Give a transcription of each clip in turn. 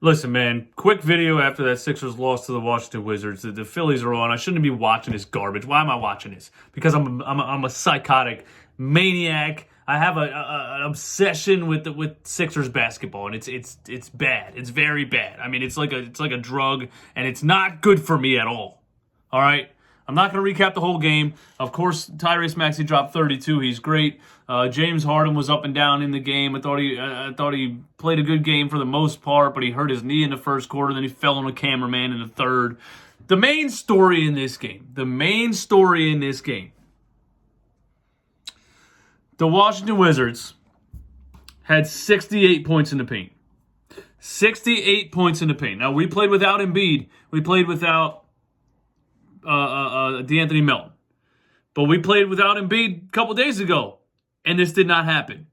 Listen, man, quick video after that Sixers loss to the Washington Wizards. The Phillies are on. I shouldn't be watching this garbage. Why am I watching this? Because I'm a psychotic maniac. I have an obsession with Sixers basketball, and it's bad. It's very bad. I mean, it's like a drug, and it's not good for me at all. All right? I'm not going to recap the whole game. Of course, Tyrese Maxey dropped 32. He's great. James Harden was up and down in the game. I thought he played a good game for the most part, but he hurt his knee in the first quarter. Then he fell on a cameraman in the third. The main story in this game, the Washington Wizards had 68 points in the paint. 68 points in the paint. Now, we played without Embiid. We played without DeAnthony Melton. But we played without Embiid a couple days ago, and this did not happen.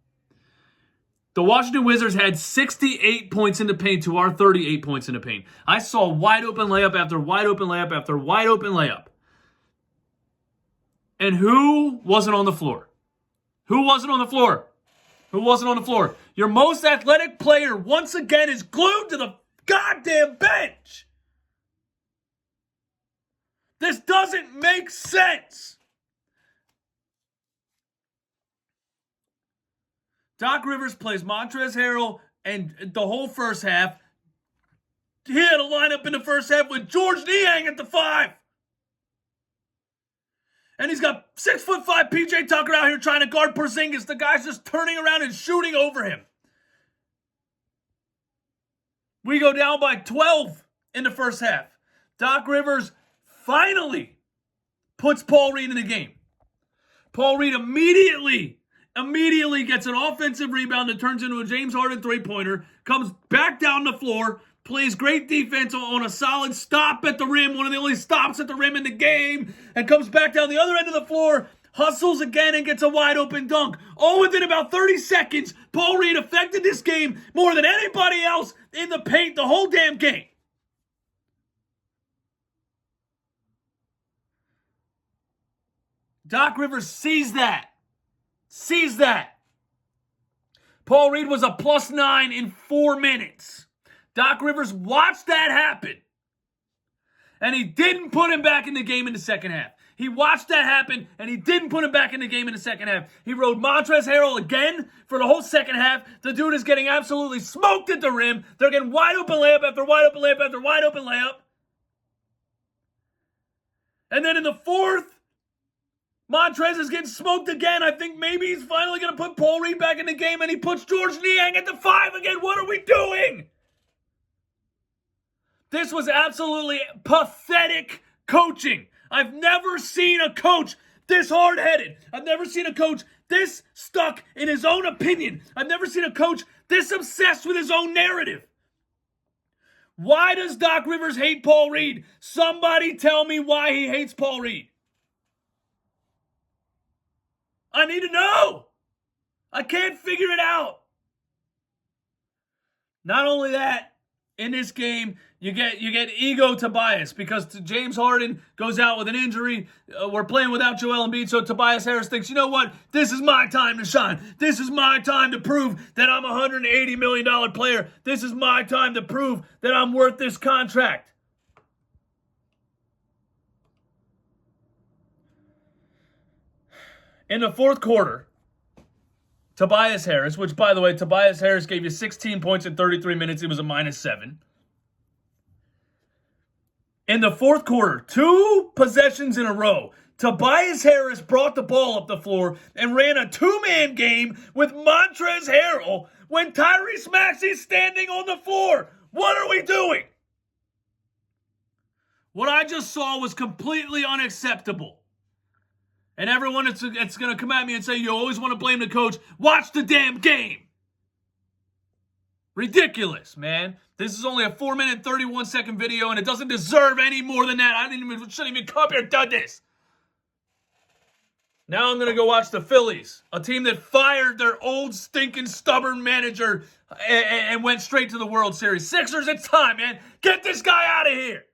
The Washington Wizards had 68 points in the paint to our 38 points in the paint. I saw wide open layup after wide open layup after wide open layup. And who wasn't on the floor? Who wasn't on the floor? Who wasn't on the floor? Your most athletic player, once again, is glued to the goddamn bench. This doesn't make sense. Doc Rivers plays Montrezl Harrell and the whole first half. He had a lineup in the first half with George Niang at the 5. And he's got 6'5" PJ Tucker out here trying to guard Porzingis. The guy's just turning around and shooting over him. We go down by 12 in the first half. Doc Rivers finally puts Paul Reed in the game. Paul Reed immediately gets an offensive rebound that turns into a James Harden three-pointer, comes back down the floor, plays great defense on a solid stop at the rim, one of the only stops at the rim in the game, and comes back down the other end of the floor, hustles again, and gets a wide-open dunk. All within about 30 seconds, Paul Reed affected this game more than anybody else in the paint the whole damn game. Doc Rivers sees that. Paul Reed was a +9 in 4 minutes. Doc Rivers watched that happen. And he didn't put him back in the game in the second half. He watched that happen, and he didn't put him back in the game in the second half. He rode Montrezl Harrell again for the whole second half. The dude is getting absolutely smoked at the rim. They're getting wide open layup after wide open layup after wide open layup. And then in the fourth, Montrez is getting smoked again. I think maybe he's finally going to put Paul Reed back in the game, and he puts George Niang at the 5 again. What are we doing? This was absolutely pathetic coaching. I've never seen a coach this hard-headed. I've never seen a coach this stuck in his own opinion. I've never seen a coach this obsessed with his own narrative. Why does Doc Rivers hate Paul Reed? Somebody tell me why he hates Paul Reed. I need to know. I can't figure it out. Not only that, in this game, you get ego Tobias because James Harden goes out with an injury. We're playing without Joel Embiid, so Tobias Harris thinks, you know what? This is my time to shine. This is my time to prove that I'm a $180 million player. This is my time to prove that I'm worth this contract. In the fourth quarter, Tobias Harris, which, by the way, Tobias Harris gave you 16 points in 33 minutes. He was a -7. In the fourth quarter, 2 possessions in a row, Tobias Harris brought the ball up the floor and ran a 2-man game with Montrezl Harrell when Tyrese Maxey's standing on the floor. What are we doing? What I just saw was completely unacceptable. And everyone that's going to come at me and say, you always want to blame the coach. Watch the damn game. Ridiculous, man. This is only a 4-minute and 31-second video, and it doesn't deserve any more than that. I shouldn't even come here and done this. Now I'm going to go watch the Phillies, a team that fired their old, stinking, stubborn manager and went straight to the World Series. Sixers, it's time, man. Get this guy out of here.